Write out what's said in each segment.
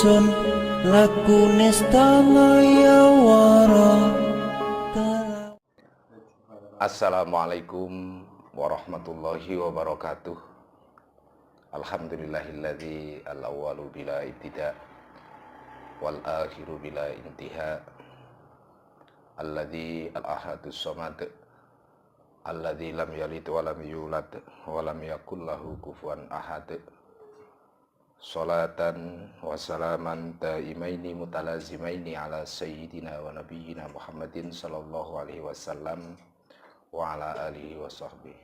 ingsun laku nistamaya wara. Assalamualaikum warahmatullahi wabarakatuh. Alhamdulillahilladzi al-awwalu bila ibtida wal akhiru bila intiha, alladzi al-ahadus samad, alladzi lam yalid wa lam yulad wa lam yakul lahu kufuwan ahad. Salatan wa salaman daimaini mutalazimaini ala sayyidina wa nabiyyina Muhammadin sallallahu alaihi wasallam wa ala alihi wa sahbihi.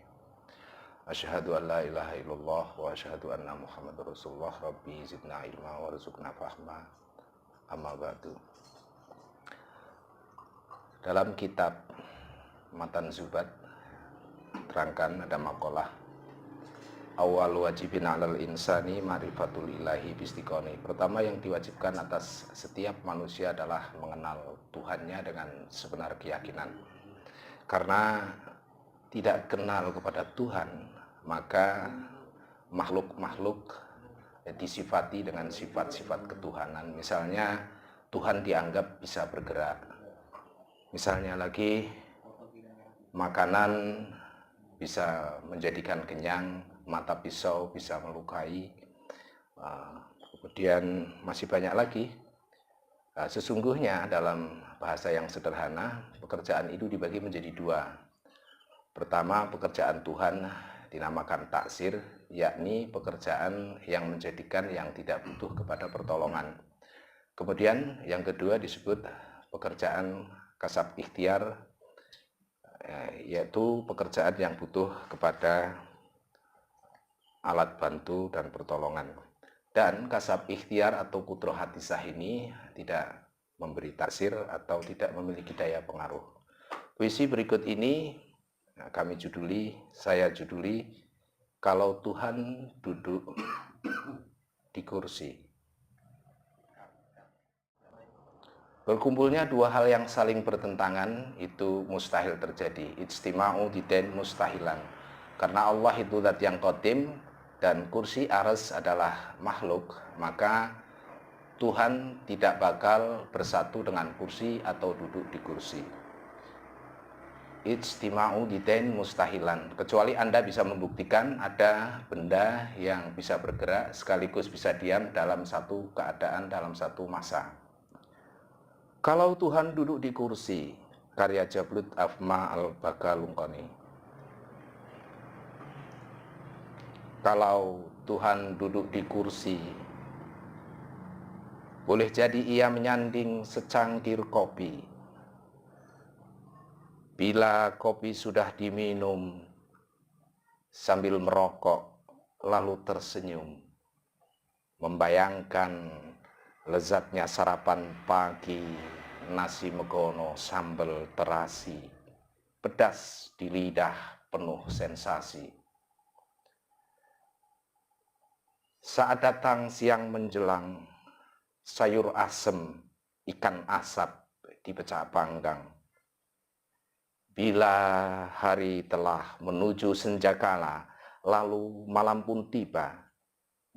Asyhadu an la ilaha illallah wa asyhadu anna Muhammadar Rasulullah. Rabbi zidna ilma warzuqna fahma. Amma ba'du. Dalam kitab Matan Zubat terangkan ada makalah awal wajibin alal insani ma'rifatul ilahi bistiqoni. Pertama yang diwajibkan atas setiap manusia adalah mengenal Tuhannya dengan sebenar keyakinan. Karena tidak kenal kepada Tuhan, maka makhluk-makhluk disifati dengan sifat-sifat ketuhanan. Misalnya Tuhan dianggap bisa bergerak. Misalnya lagi makanan bisa menjadikan kenyang, mata pisau bisa melukai. Kemudian masih banyak lagi. Sesungguhnya dalam bahasa yang sederhana, pekerjaan itu dibagi menjadi dua. Pertama, pekerjaan Tuhan dinamakan taksir, yakni pekerjaan yang menjadikan yang tidak butuh kepada pertolongan. Kemudian yang kedua disebut pekerjaan kasab ikhtiar, yaitu pekerjaan yang butuh kepada alat bantu dan pertolongan. Dan kasab ikhtiar atau kudroh hatisah ini tidak memberi taksir atau tidak memiliki daya pengaruh. Puisi berikut ini saya juduli Kalau Tuhan Duduk di Kursi. Berkumpulnya dua hal yang saling bertentangan itu mustahil terjadi. Ijtima'u didain mustahilan. Karena Allah itu zat yang qadim dan kursi arsy adalah makhluk, maka Tuhan tidak bakal bersatu dengan kursi atau duduk di kursi. Ijtima'u didain mustahilan, kecuali Anda bisa membuktikan ada benda yang bisa bergerak sekaligus bisa diam dalam satu keadaan, dalam satu masa. Kalau Tuhan duduk di kursi, karya Jablut Afma al-Bagalungkoni. Kalau Tuhan duduk di kursi, boleh jadi ia menyanding secangkir kopi. Bila kopi sudah diminum, sambil merokok, lalu tersenyum, membayangkan lezatnya sarapan pagi, nasi megono, sambal terasi, pedas di lidah penuh sensasi. Saat datang siang menjelang, sayur asem, ikan asap dipecah panggang. Bila hari telah menuju senjakala, lalu malam pun tiba,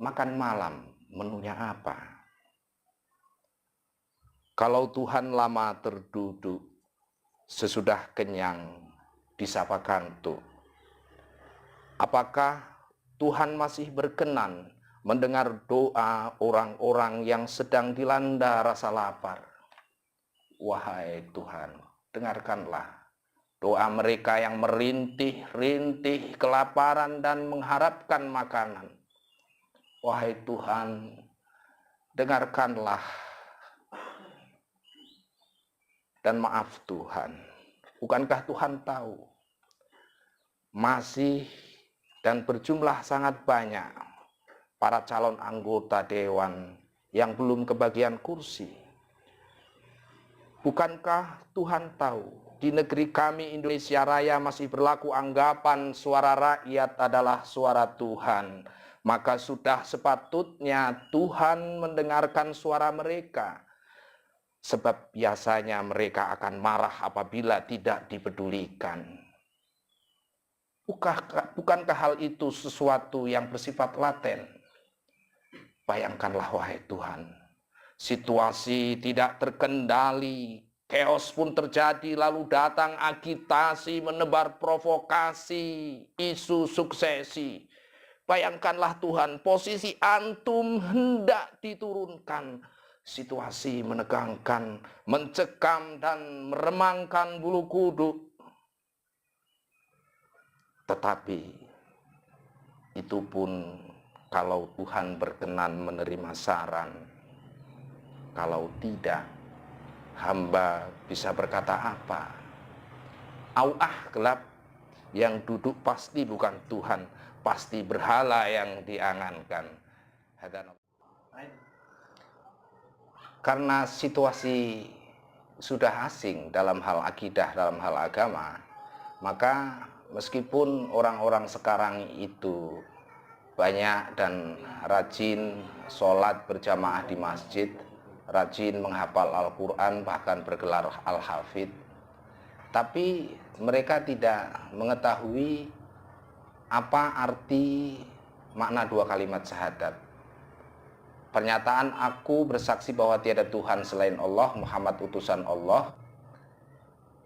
makan malam menunya apa? Kalau Tuhan lama terduduk, sesudah kenyang disapa kantuk, apakah Tuhan masih berkenan mendengar doa orang-orang yang sedang dilanda rasa lapar? Wahai Tuhan, dengarkanlah doa mereka yang merintih-rintih kelaparan dan mengharapkan makanan. Wahai Tuhan, dengarkanlah. Dan maaf Tuhan, bukankah Tuhan tahu masih dan berjumlah sangat banyak para calon anggota dewan yang belum kebagian kursi? Bukankah Tuhan tahu di negeri kami Indonesia Raya masih berlaku anggapan suara rakyat adalah suara Tuhan? Maka sudah sepatutnya Tuhan mendengarkan suara mereka. Sebab biasanya mereka akan marah apabila tidak dipedulikan. Bukankah hal itu sesuatu yang bersifat laten? Bayangkanlah wahai Tuhan, situasi tidak terkendali, chaos pun terjadi, lalu datang agitasi, menebar provokasi, isu suksesi. Bayangkanlah Tuhan, posisi antum hendak diturunkan. Situasi menegangkan, mencekam dan meremangkan bulu kuduk. Tetapi itu pun kalau Tuhan berkenan menerima saran. Kalau tidak, hamba bisa berkata apa? Auah gelap, yang duduk pasti bukan Tuhan, pasti berhala yang diangankan. Karena situasi sudah asing dalam hal akidah, dalam hal agama, maka meskipun orang-orang sekarang itu banyak dan rajin sholat berjamaah di masjid, rajin menghafal Al-Quran, bahkan bergelar Al-Hafidh, tapi mereka tidak mengetahui apa arti makna dua kalimat syahadat. Pernyataan aku bersaksi bahwa tiada Tuhan selain Allah, Muhammad utusan Allah,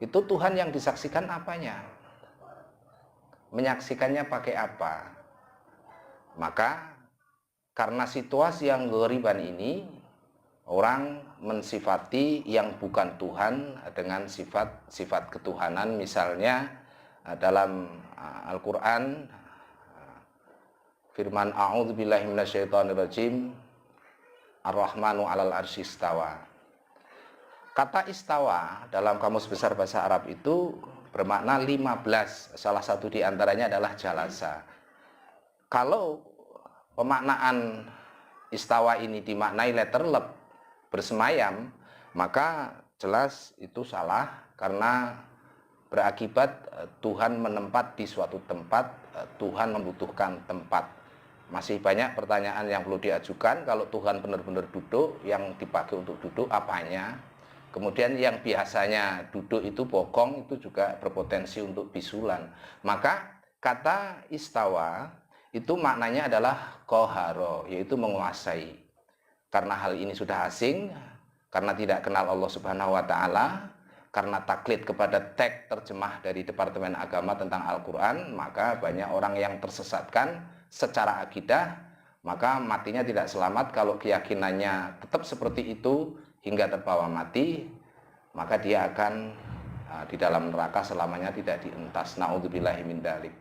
itu Tuhan yang disaksikan apanya? Menyaksikannya pakai apa? Maka karena situasi yang ghoriban ini, orang mensifati yang bukan Tuhan dengan sifat ketuhanan. Misalnya dalam Al-Quran, firman a'udzubillahi minasyaitonirrajim, Ar-Rahmanu 'alal arsy istawa. Kata istawa dalam Kamus Besar Bahasa Arab itu bermakna 15, salah satu di antaranya adalah jalasa. Kalau pemaknaan istawa ini dimaknai letterlep, bersemayam, maka jelas itu salah, karena berakibat Tuhan menempat di suatu tempat, Tuhan membutuhkan tempat. Masih banyak pertanyaan yang perlu diajukan. Kalau Tuhan benar-benar duduk, yang dipakai untuk duduk apanya? Kemudian yang biasanya duduk itu bokong, itu juga berpotensi untuk bisulan. Maka kata istawa itu maknanya adalah qahara, yaitu menguasai. Karena hal ini sudah asing, karena tidak kenal Allah Subhanahu wa Ta'ala, karena taklid kepada teks terjemah dari Departemen Agama tentang Al-Quran, maka banyak orang yang tersesatkan secara akidah, maka matinya tidak selamat. Kalau keyakinannya tetap seperti itu hingga terbawa mati, maka dia akan di dalam neraka selamanya, tidak dientas. Na'udzubillahi min dzalik.